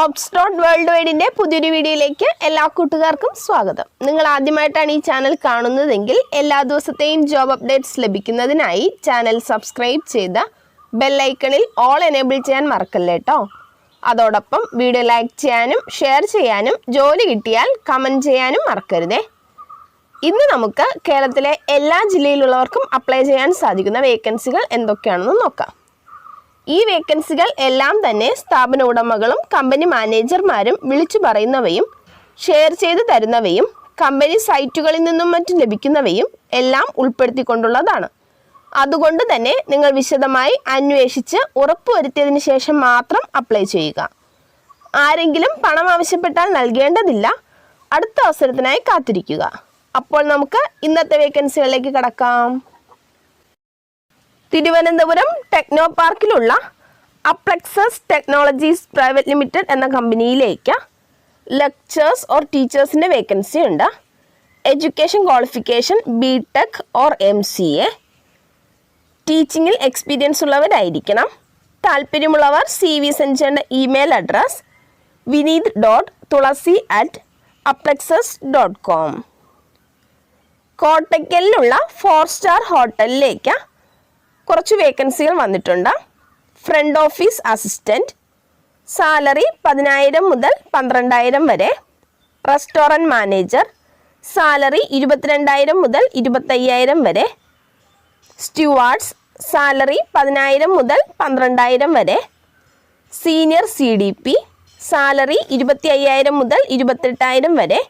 JOBS.WORLDWIDE പുതിയൊരു വീഡിയോയിലേക്ക് എല്ലാ കൂട്ടുകാർക്കും സ്വാഗതം. നിങ്ങൾ ആദ്യമായിട്ടാണ് ഈ ചാനൽ കാണുന്നതെങ്കിൽ എല്ലാ ദിവസത്തെയും ജോബ് അപ്ഡേറ്റ്സ് ലഭിക്കുന്നതിനായി ചാനൽ സബ്സ്ക്രൈബ് ചെയ്ത് ബെൽ ഐക്കണിൽ ഓൾ എനേബിൾ ചെയ്യാൻ മറക്കല്ലേ ട്ടോ. അതോടൊപ്പം വീഡിയോ ലൈക്ക് ചെയ്യാനും ഷെയർ ചെയ്യാനും ജോലി കിട്ടിയാൽ കമന്റ് ചെയ്യാനും മറക്കരുതേ. ഇന്ന് നമുക്ക് കേരളത്തിലെ എല്ലാ ജില്ലയിലുള്ളവർക്കും അപ്ലൈ ചെയ്യാൻ സാധിക്കുന്ന വേക്കൻസികൾ എന്തൊക്കെയാണെന്ന് നോക്കാം. ഈ വേക്കൻസികൾ എല്ലാം തന്നെ സ്ഥാപന ഉടമകളും കമ്പനി മാനേജർമാരും വിളിച്ചു പറയുന്നവയും ഷെയർ ചെയ്തു തരുന്നവയും കമ്പനി സൈറ്റുകളിൽ നിന്നും മറ്റും ലഭിക്കുന്നവയും എല്ലാം ഉൾപ്പെടുത്തിക്കൊണ്ടുള്ളതാണ്. അതുകൊണ്ട് തന്നെ നിങ്ങൾ വിശദമായി അന്വേഷിച്ച് ഉറപ്പുവരുത്തിയതിനു ശേഷം മാത്രം അപ്ലൈ ചെയ്യുക. ആരെങ്കിലും പണം ആവശ്യപ്പെട്ടാൽ നൽകേണ്ടതില്ല. അടുത്ത അവസരത്തിനായി കാത്തിരിക്കുക. അപ്പോൾ നമുക്ക് ഇന്നത്തെ വേക്കൻസികളിലേക്ക് കടക്കാം. തിരുവനന്തപുരം ടെക്നോ പാർക്കിലുള്ള അപ്ലക്സസ് ടെക്നോളജീസ് പ്രൈവറ്റ് ലിമിറ്റഡ് എന്ന കമ്പനിയിലേക്ക് ലെക്ചേഴ്സ് ഓർ ടീച്ചേഴ്സിൻ്റെ വേക്കൻസി ഉണ്ട്. Education qualification BTech or MCA. ടീച്ചിങ്ങിൽ എക്സ്പീരിയൻസ് ഉള്ളവരായിരിക്കണം. താല്പര്യമുള്ളവർ CV സെൻഡ് ചെയ്യേണ്ട ഇമെയിൽ അഡ്രസ് vineet.tulasi@applexus.com. കോട്ടയ്ക്കലിലുള്ള 4 സ്റ്റാർ ഹോട്ടലിലേക്ക് കുറച്ച് വേക്കൻസികൾ വന്നിട്ടുണ്ട്. ഫ്രണ്ട് ഓഫീസ് അസിസ്റ്റൻറ്റ്, സാലറി 10,000 മുതൽ 12,000 വരെ. റെസ്റ്റോറൻറ്റ് മാനേജർ, സാലറി 22,000 മുതൽ 25,000 വരെ. സ്റ്റുവാർഡ്സ്, സാലറി 10,000 മുതൽ 12,000 വരെ. സീനിയർ CDP, സാലറി 25,000 മുതൽ 28,000 വരെ.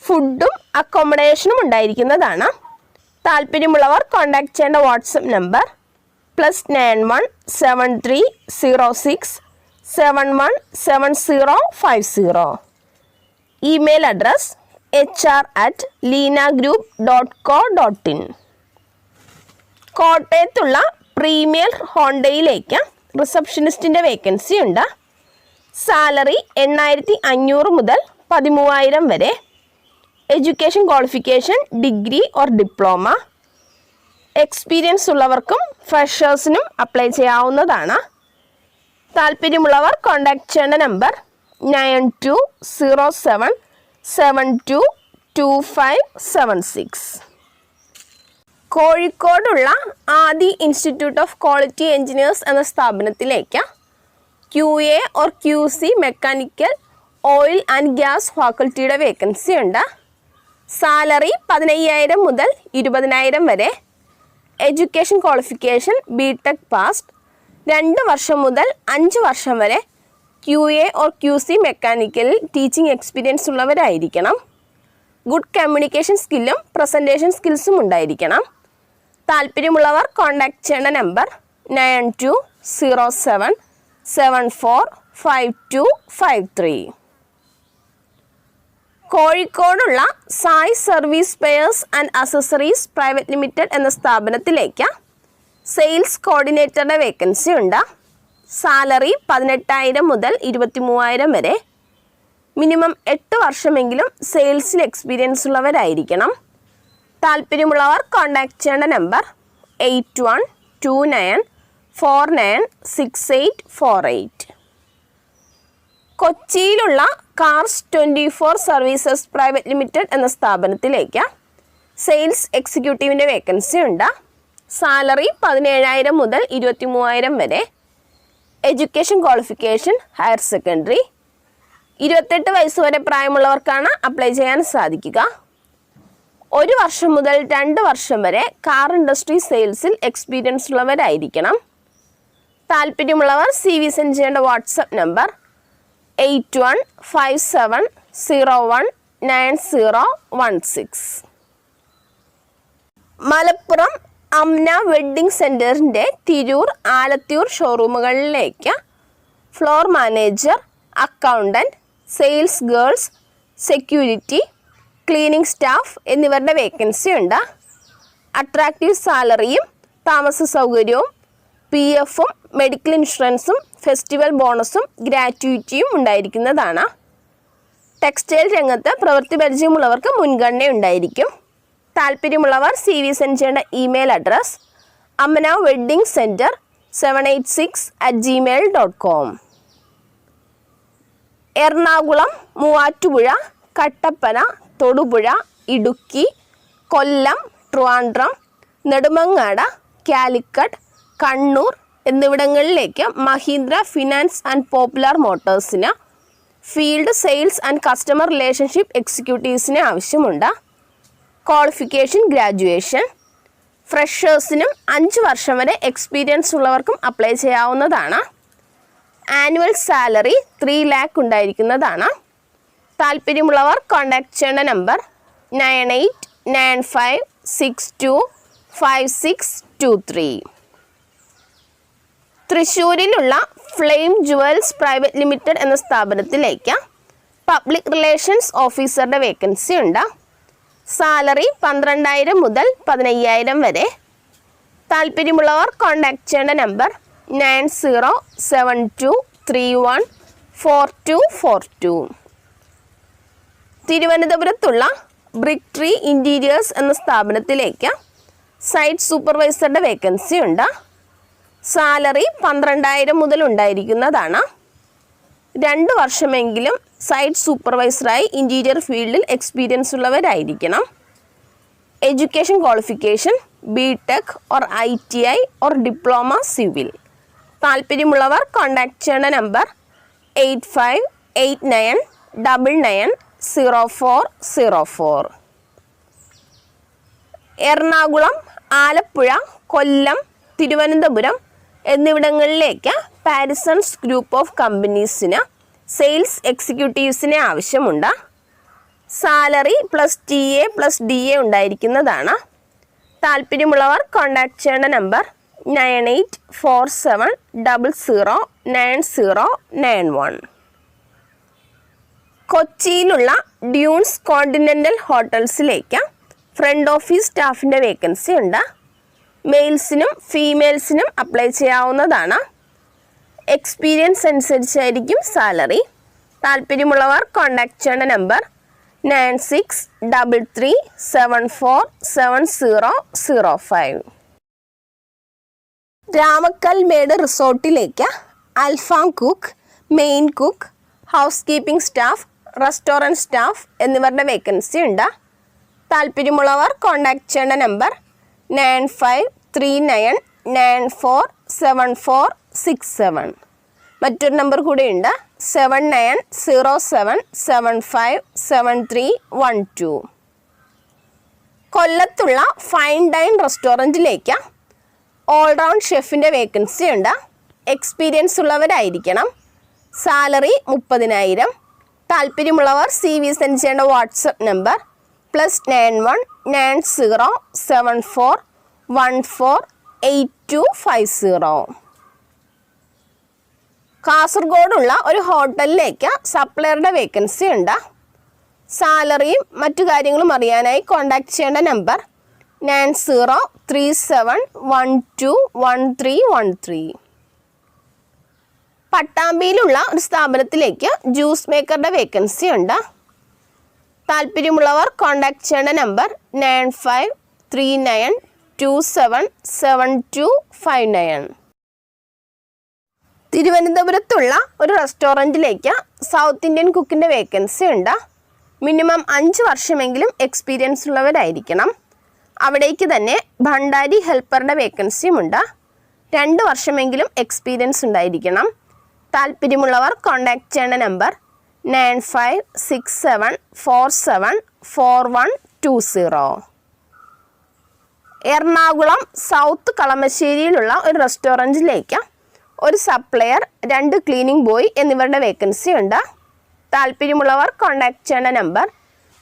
ഫുഡും അക്കോമഡേഷനും ഉണ്ടായിരിക്കുന്നതാണ്. താല്പര്യമുള്ളവർ കോൺടാക്ട് ചെയ്യേണ്ട WhatsApp number +91 7306 717050. Email address hr@leenagroup.co.in. കോട്ടയത്തുള്ള പ്രീമിയർ ഹോണ്ടയിലേക്ക് റിസപ്ഷനിസ്റ്റിൻ്റെ വേക്കൻസി ഉണ്ട്. സാലറി 8,500 മുതൽ 13,000 വരെ. Education qualification degree or diploma. Experience ഉള്ളവർക്കും ഫ്രഷേഴ്സിനും അപ്ലൈ ചെയ്യാവുന്നതാണ്. താല്പര്യമുള്ളവർ കോൺടാക്ട് ചെയ്യേണ്ട നമ്പർ 9207722576. കോഴിക്കോടുള്ള Aadi institute of quality engineers എന്ന സ്ഥാപനത്തിലേക്ക് QA or QC mechanical oil and gas ഫാക്കൽറ്റിയുടെ വേക്കൻസി ഉണ്ട്. സാലറി 15,000 മുതൽ 20,000 വരെ. Education qualification BTech passed. 2 വർഷം മുതൽ 5 വർഷം വരെ QA ഓർ QC മെക്കാനിക്കലിൽ ടീച്ചിങ് എക്സ്പീരിയൻസ് ഉള്ളവരായിരിക്കണം. ഗുഡ് കമ്മ്യൂണിക്കേഷൻ സ്കില്ലും പ്രസൻറ്റേഷൻ സ്കിൽസും ഉണ്ടായിരിക്കണം. താല്പര്യമുള്ളവർ കോൺടാക്ട് ചെയ്യേണ്ട നമ്പർ 9207745253. കോഴിക്കോടുള്ള സായ് സർവീസ് പെയേഴ്സ് ആൻഡ് അസസറീസ് പ്രൈവറ്റ് ലിമിറ്റഡ് എന്ന സ്ഥാപനത്തിലേക്ക് സെയിൽസ് കോർഡിനേറ്ററുടെ വേക്കൻസി ഉണ്ട്. സാലറി 18,000 മുതൽ 23,000 വരെ. മിനിമം 8 വർഷമെങ്കിലും സെയിൽസിൽ എക്സ്പീരിയൻസ് ഉള്ളവരായിരിക്കണം. താല്പര്യമുള്ളവർ കോൺടാക്ട് ചെയ്യേണ്ട നമ്പർ 8129496848. കൊച്ചിയിലുള്ള കാർസ് 24 സർവീസസ് പ്രൈവറ്റ് ലിമിറ്റഡ് എന്ന സ്ഥാപനത്തിലേക്ക് സെയിൽസ് എക്സിക്യൂട്ടീവിൻ്റെ വേക്കൻസി ഉണ്ട്. സാലറി 17,000 മുതൽ 23,000 വരെ. Education qualification higher secondary. 28 വയസ്സ് വരെ പ്രായമുള്ളവർക്കാണ് അപ്ലൈ ചെയ്യാൻ സാധിക്കുക. 1 വർഷം മുതൽ 2 വർഷം വരെ കാർ ഇൻഡസ്ട്രി സെയിൽസിൽ എക്സ്പീരിയൻസ് ഉള്ളവരായിരിക്കണം. താല്പര്യമുള്ളവർ CV സെൻഡ് ചെയ്യേണ്ട WhatsApp number 8157019016. Malappuram Amna wedding സെൻറ്ററിൻ്റെ തിരൂർ ആലത്തിയൂർ ഷോറൂമുകളിലേക്ക് floor manager, accountant, sales girls, security, cleaning staff എന്നിവരുടെ വേക്കൻസി ഉണ്ട്. അട്രാക്റ്റീവ് സാലറിയും താമസ സൗകര്യവും PFും മെഡിക്കൽ ഇൻഷുറൻസും ഫെസ്റ്റിവൽ ബോണസും ഗ്രാറ്റുവിറ്റിയും ഉണ്ടായിരിക്കുന്നതാണ്. ടെക്സ്റ്റൈൽ രംഗത്ത് പ്രവൃത്തി പരിചയമുള്ളവർക്ക് മുൻഗണന ഉണ്ടായിരിക്കും. താല്പര്യമുള്ളവർ CV സെൻഡ് ചെയ്യേണ്ട email address Amana wedding centre 786@gmail.com. Ernakulam, Muvattupuzha, Kattappana, Thodupuzha, Idukki, Kollam, Trivandrum, Nedumangad, Calicut, Kannur എന്നിവിടങ്ങളിലേക്ക് മഹീന്ദ്ര ഫിനാൻസ് ആൻഡ് പോപ്പുലർ മോട്ടോഴ്സിന് field sales and customer relationship എക്സിക്യൂട്ടീവ്സിന് ആവശ്യമുണ്ട്. Qualification graduation. ഫ്രഷേഴ്സിനും 5 വർഷം വരെ എക്സ്പീരിയൻസ് ഉള്ളവർക്കും അപ്ലൈ ചെയ്യാവുന്നതാണ്. ആനുവൽ സാലറി 3 lakh ഉണ്ടായിരിക്കുന്നതാണ്. താല്പര്യമുള്ളവർ കോൺടാക്ട് ചെയ്യേണ്ട നമ്പർ 9895625623. തൃശ്ശൂരിലുള്ള ഫ്ലെയിം ജുവൽസ് പ്രൈവറ്റ് ലിമിറ്റഡ് എന്ന സ്ഥാപനത്തിലേക്ക് പബ്ലിക് റിലേഷൻസ് ഓഫീസറുടെ വേക്കൻസി ഉണ്ട്. സാലറി 12,000 മുതൽ 15,000 വരെ. താല്പര്യമുള്ളവർ കോൺടാക്ട് ചെയ്യേണ്ട നമ്പർ 9072314242. തിരുവനന്തപുരത്തുള്ള ബ്രിക്ക് ട്രീ ഇൻറ്റീരിയേഴ്സ് എന്ന സ്ഥാപനത്തിലേക്ക് സൈറ്റ് സൂപ്പർവൈസറുടെ വേക്കൻസി ഉണ്ട്. സാലറി 12,000 മുതൽ ഉണ്ടായിരിക്കുന്നതാണ്. 2 വർഷമെങ്കിലും സൈറ്റ് സൂപ്പർവൈസറായി ഇൻറ്റീരിയർ ഫീൽഡിൽ എക്സ്പീരിയൻസ് ഉള്ളവരായിരിക്കണം. Education qualification BTech or ITI or diploma civil. താല്പര്യമുള്ളവർ കോൺടാക്ട് ചെയ്യേണ്ട നമ്പർ 8589990404. എറണാകുളം, ആലപ്പുഴ, കൊല്ലം, തിരുവനന്തപുരം എന്നിവിടങ്ങളിലേക്ക് പാരിസൺസ് ഗ്രൂപ്പ് ഓഫ് കമ്പനീസിന് സെയിൽസ് എക്സിക്യൂട്ടീവ്സിനെ ആവശ്യമുണ്ട്. സാലറി +TA +DA ഉണ്ടായിരിക്കുന്നതാണ്. താല്പര്യമുള്ളവർ കോൺടാക്ട് ചെയ്യേണ്ട നമ്പർ 9847009091. കൊച്ചിയിലുള്ള ഡ്യൂൺസ് കോണ്ടിനെൻ്റൽ ഹോട്ടൽസിലേക്ക് ഫ്രണ്ട് ഓഫീസ് സ്റ്റാഫിൻ്റെ വേക്കൻസി ഉണ്ട്. മെയിൽസിനും ഫീമെയിൽസിനും അപ്ലൈ ചെയ്യാവുന്നതാണ്. എക്സ്പീരിയൻസ് അനുസരിച്ചായിരിക്കും സാലറി. താല്പര്യമുള്ളവർ കോൺടാക്ട് ചെയ്യേണ്ട നമ്പർ 9633747005. രാമക്കൽമേട് റിസോർട്ടിലേക്ക് alfaham cook, main cook, house keeping staff, restaurant staff എന്നിവരുടെ വേക്കൻസി ഉണ്ട്. താല്പര്യമുള്ളവർ കോൺടാക്ട് ചെയ്യേണ്ട നമ്പർ 9539947467. മറ്റൊരു നമ്പർ കൂടെയുണ്ട് 7907757312. കൊല്ലത്തുള്ള ഫൈൻ ഡൈൻ റെസ്റ്റോറൻറ്റിലേക്ക് ഓൾറൗണ്ട് ഷെഫിൻ്റെ വേക്കൻസി ഉണ്ട്. എക്സ്പീരിയൻസ് ഉള്ളവരായിരിക്കണം. സാലറി 30,000. താല്പര്യമുള്ളവർ CV സെൻഡ് ചെയ്യേണ്ട വാട്സപ്പ് നമ്പർ +919074148250. കാസർഗോഡുള്ള ഒരു ഹോട്ടലിലേക്ക് സപ്ലയറുടെ വേക്കൻസി ഉണ്ട്. സാലറിയും മറ്റു കാര്യങ്ങളും അറിയാനായി കോൺടാക്ട് ചെയ്യേണ്ട നമ്പർ 9037121313. പട്ടാമ്പിയിലുള്ള ഒരു സ്ഥാപനത്തിലേക്ക് ജ്യൂസ് മേക്കറുടെ വേക്കൻസി ഉണ്ട്. താല്പര്യമുള്ളവർ കോൺടാക്ട് ചെയ്യേണ്ട നമ്പർ 9539277259. തിരുവനന്തപുരത്തുള്ള ഒരു റെസ്റ്റോറൻറ്റിലേക്ക് സൗത്ത് ഇന്ത്യൻ കുക്കിൻ്റെ വേക്കൻസി ഉണ്ട്. മിനിമം 5 വർഷമെങ്കിലും എക്സ്പീരിയൻസ് ഉള്ളവരായിരിക്കണം. അവിടേക്ക് തന്നെ ഭണ്ഡാരി ഹെൽപ്പറുടെ വേക്കൻസിയുമുണ്ട്. 2 വർഷമെങ്കിലും എക്സ്പീരിയൻസ് ഉണ്ടായിരിക്കണം. താല്പര്യമുള്ളവർ കോൺടാക്ട് ചെയ്യേണ്ട നമ്പർ 9567474120. എറണാകുളം സൗത്ത് കളമശ്ശേരിയിലുള്ള ഒരു റെസ്റ്റോറൻറ്റിലേക്ക് ഒരു സപ്ലയർ, 2 ക്ലീനിങ് ബോയ് എന്നിവരുടെ വേക്കൻസി ഉണ്ട്. താല്പര്യമുള്ളവർ കോൺടാക്ട് ചെയ്യേണ്ട നമ്പർ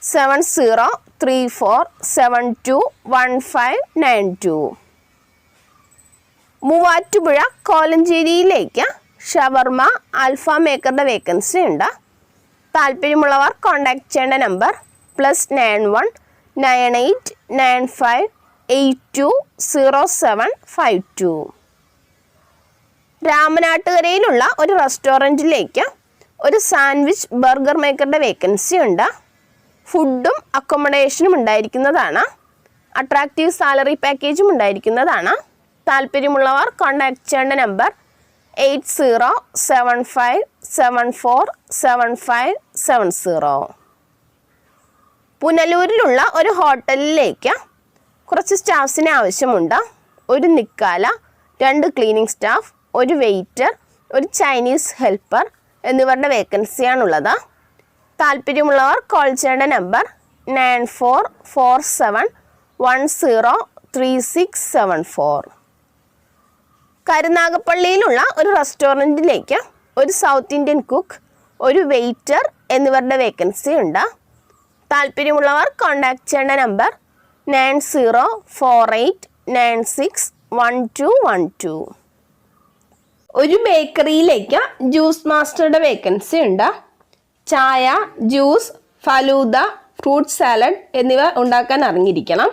7034721592. മൂവാറ്റുപുഴ കോലഞ്ചേരിയിലേക്ക് ഷവർമ, അൽഫാം മേക്കറുടെ വേക്കൻസി ഉണ്ട്. താല്പര്യമുള്ളവർ കോൺടാക്ട് ചെയ്യേണ്ട നമ്പർ +919895820752. രാമനാട്ടുകരയിലുള്ള ഒരു റെസ്റ്റോറൻറ്റിലേക്ക് ഒരു സാൻഡ്വിച്ച് ബർഗർ മേക്കറുടെ വേക്കൻസി ഉണ്ട്. ഫുഡും അക്കോമഡേഷനും ഉണ്ടായിരിക്കുന്നതാണ്. അട്രാക്റ്റീവ് സാലറി പാക്കേജും ഉണ്ടായിരിക്കുന്നതാണ്. താല്പര്യമുള്ളവർ കോൺടാക്ട് ചെയ്യേണ്ട നമ്പർ 8075747570. പുനലൂരിലുള്ള ഒരു ഹോട്ടലിലേക്ക് കുറച്ച് സ്റ്റാഫ്സിനെ ആവശ്യമുണ്ട്. ഒരു നിക്കാല, 2 ക്ലീനിങ് സ്റ്റാഫ്, ഒരു വെയിറ്റർ, ഒരു ചൈനീസ് ഹെൽപ്പർ എന്നിവരുടെ വേക്കൻസിയാണുള്ളത്. താല്പര്യമുള്ളവർ കോൾ ചെയ്യേണ്ട നമ്പർ 9447103674. കരുനാഗപ്പള്ളിയിലുള്ള ഒരു റെസ്റ്റോറൻറ്റിലേക്ക് ഒരു സൗത്ത് ഇന്ത്യൻ കുക്ക്, ഒരു വെയിറ്റർ എന്നിവരുടെ വേക്കൻസി ഉണ്ട്. താല്പര്യമുള്ളവർ കോൺടാക്ട് ചെയ്യേണ്ട നമ്പർ 9048961212. ഒരു ബേക്കറിയിലേക്ക് ജ്യൂസ് മാസ്റ്ററുടെ വേക്കൻസി ഉണ്ട്. ചായ, ജ്യൂസ്, ഫലൂദ, ഫ്രൂട്ട് സാലഡ് എന്നിവ ഉണ്ടാക്കാൻ അറിഞ്ഞിരിക്കണം.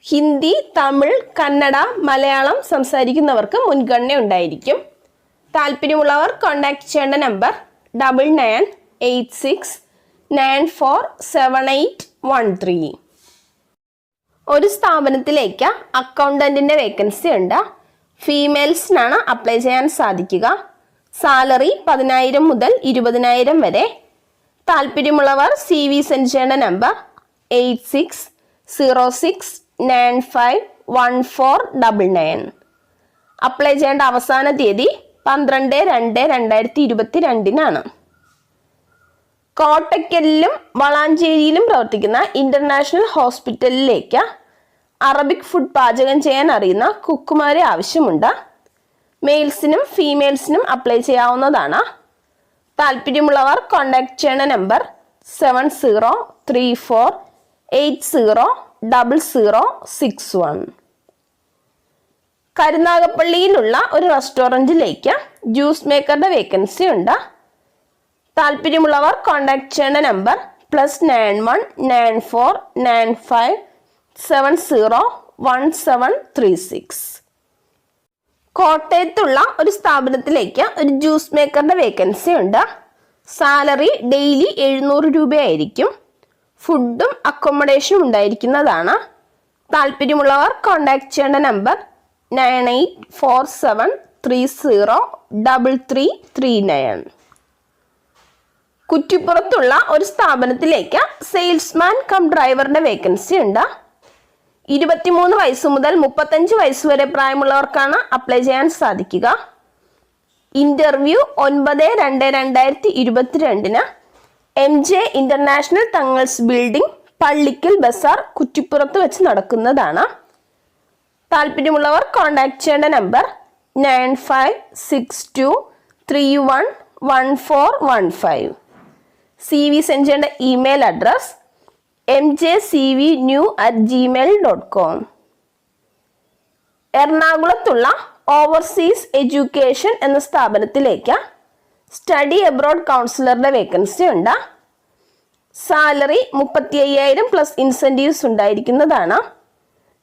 ഹിന്ദി, തമിഴ്, കന്നഡ, മലയാളം സംസാരിക്കുന്നവർക്ക് മുൻഗണന ഉണ്ടായിരിക്കും. താല്പര്യമുള്ളവർ കോൺടാക്ട് ചെയ്യേണ്ട നമ്പർ 9986947813. ഒരു സ്ഥാപനത്തിലേക്ക് അക്കൗണ്ടൻറ്റിൻ്റെ വേക്കൻസി ഉണ്ട്. ഫീമെയിൽസിനാണ് അപ്ലൈ ചെയ്യാൻ സാധിക്കുക. സാലറി 10,000 മുതൽ 20,000 വരെ. താല്പര്യമുള്ളവർ CV സെൻഡ് ചെയ്യേണ്ട നമ്പർ 8606951499. അപ്ലൈ ചെയ്യേണ്ട അവസാന തീയതി 12/2/2022 കോട്ടയ്ക്കലിലും വളാഞ്ചേരിയിലും പ്രവർത്തിക്കുന്ന ഇന്റർനാഷണൽ ഹോസ്പിറ്റലിലേക്ക് അറബിക് ഫുഡ് പാചകം ചെയ്യാൻ അറിയുന്ന കുക്കുമാരെ ആവശ്യമുണ്ട്. മെയിൽസിനും ഫീമെയിൽസിനും അപ്ലൈ ചെയ്യാവുന്നതാണ്. താല്പര്യമുള്ളവർ കോൺടാക്ട് ചെയ്യേണ്ട നമ്പർ 7034800061. കരുനാഗപ്പള്ളിയിലുള്ള ഒരു റെസ്റ്റോറൻറ്റിലേക്ക് ജ്യൂസ് മേക്കറുടെ വേക്കൻസി ഉണ്ട്. താല്പര്യമുള്ളവർ കോൺടാക്ട് ചെയ്യേണ്ട നമ്പർ +919495701736. കോട്ടയത്തുള്ള ഒരു സ്ഥാപനത്തിലേക്ക് ഒരു ജ്യൂസ് മേക്കറുടെ വേക്കൻസി ഉണ്ട്. സാലറി ഡെയിലി 700 രൂപയായിരിക്കും. ഫുഡും അക്കോമഡേഷനും ഉണ്ടായിരിക്കുന്നതാണ്. താല്പര്യമുള്ളവർ കോൺടാക്ട് ചെയ്യേണ്ട നമ്പർ 9847303339. കുറ്റിപ്പുറത്തുള്ള ഒരു സ്ഥാപനത്തിലേക്ക് സെയിൽസ്മാൻ കം ഡ്രൈവറുടെ വേക്കൻസി ഉണ്ട്. 23 വയസ്സ് മുതൽ 35 വയസ്സ് വരെ പ്രായമുള്ളവർക്കാണ് അപ്ലൈ ചെയ്യാൻ സാധിക്കുക. Interview 9/2/2022 MJ international Thangals building, Pallikkal Bazar, കുറ്റിപ്പുറത്ത് വെച്ച് നടക്കുന്നതാണ്. താല്പര്യമുള്ളവർ കോൺടാക്ട് ചെയ്യേണ്ട നമ്പർ 9562311415. CV സെൻഡ് ചെയ്യേണ്ട ഇമെയിൽ അഡ്രസ് mjcvnew@gmail.com. എറണാകുളത്തുള്ള ഓവർസീസ് എഡ്യൂക്കേഷൻ എന്ന സ്ഥാപനത്തിലേക്ക് സ്റ്റഡി അബ്രോഡ് കൗൺസിലറുടെ വേക്കൻസി ഉണ്ട്. സാലറി 35,000 പ്ലസ് ഇൻസെൻറ്റീവ്സ് ഉണ്ടായിരിക്കുന്നതാണ്.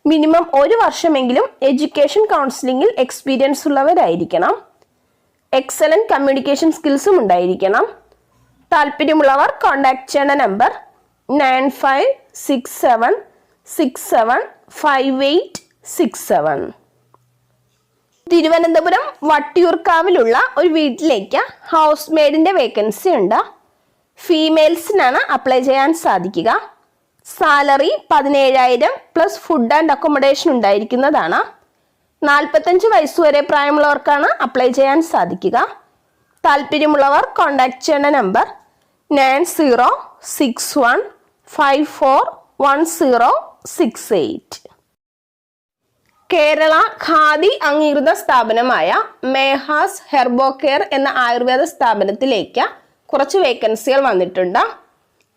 മിനിമം 1 വർഷമെങ്കിലും എഡ്യൂക്കേഷൻ കൗൺസിലിംഗിൽ എക്സ്പീരിയൻസ് ഉള്ളവരായിരിക്കണം. എക്സലന്റ് കമ്മ്യൂണിക്കേഷൻ സ്കിൽസും ഉണ്ടായിരിക്കണം. താല്പര്യമുള്ളവർ കോൺടാക്ട് ചെയ്യേണ്ട നമ്പർ 9567675867. തിരുവനന്തപുരം വട്ടിയൂർക്കാവിലുള്ള ഒരു വീട്ടിലേക്ക് ഹൗസ് മെയ്ഡിൻ്റെ വേക്കൻസി ഉണ്ട്. ഫീമെയിൽസിനാണ് അപ്ലൈ ചെയ്യാൻ സാധിക്കുക. Salary 17,000 plus food and accommodation ഉണ്ടായിരിക്കുന്നതാണ്. 45 വയസ്സ് വരെ പ്രായമുള്ളവർക്കാണ് അപ്ലൈ ചെയ്യാൻ സാധിക്കുക. താല്പര്യമുള്ളവർ കോൺടാക്ട് ചെയ്യേണ്ട നമ്പർ 9061541068. കേരള ഖാദി അംഗീകൃത സ്ഥാപനമായ മേഹാസ് ഹെർബോ കെയർ എന്ന ആയുർവേദ സ്ഥാപനത്തിലേക്ക് കുറച്ച് വേക്കൻസികൾ വന്നിട്ടുണ്ട്.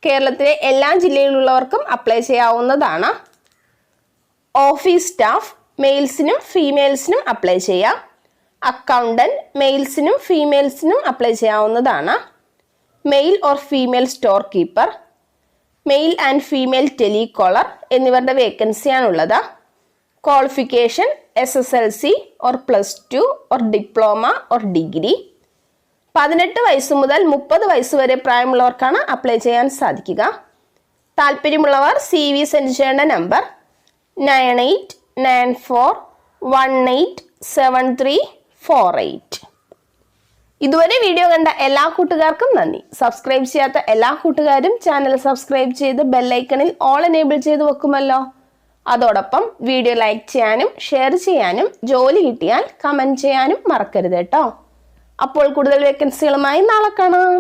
കേരളത്തിലെ എല്ലാ ജില്ലയിലുള്ളവർക്കും അപ്ലൈ ചെയ്യാവുന്നതാണ്. ഓഫീസ് സ്റ്റാഫ് മെയിൽസിനും ഫീമെയിൽസിനും അപ്ലൈ ചെയ്യാം. അക്കൗണ്ടന്റ് മെയിൽസിനും ഫീമെയിൽസിനും അപ്ലൈ ചെയ്യാവുന്നതാണ്. Male or female store keeper, male and female telecaller എന്നിവരുടെ വേക്കൻസിയാണുള്ളത്. Qualification SSLC or +2 or diploma or degree. 18 വയസ്സ് മുതൽ 30 വയസ്സ് വരെ പ്രായമുള്ളവർക്കാണ് അപ്ലൈ ചെയ്യാൻ സാധിക്കുക. താല്പര്യമുള്ളവർ CV സെൻഡ് ചെയ്യേണ്ട നമ്പർ 98941873 48. ഇതുവരെ വീഡിയോ കണ്ട എല്ലാ കൂട്ടുകാർക്കും നന്ദി. സബ്സ്ക്രൈബ് ചെയ്യാത്ത എല്ലാ കൂട്ടുകാരും ചാനൽ സബ്സ്ക്രൈബ് ചെയ്ത് ബെല്ലൈക്കണിൽ ഓൾ എനേബിൾ ചെയ്ത് വെക്കുമല്ലോ. അതോടൊപ്പം വീഡിയോ ലൈക്ക് ചെയ്യാനും ഷെയർ ചെയ്യാനും ജോലി കിട്ടിയാൽ കമൻറ്റ് ചെയ്യാനും മറക്കരുത് കേട്ടോ. അപ്പോൾ കൂടുതൽ വേക്കൻസികളുമായി നാളെ കാണാം.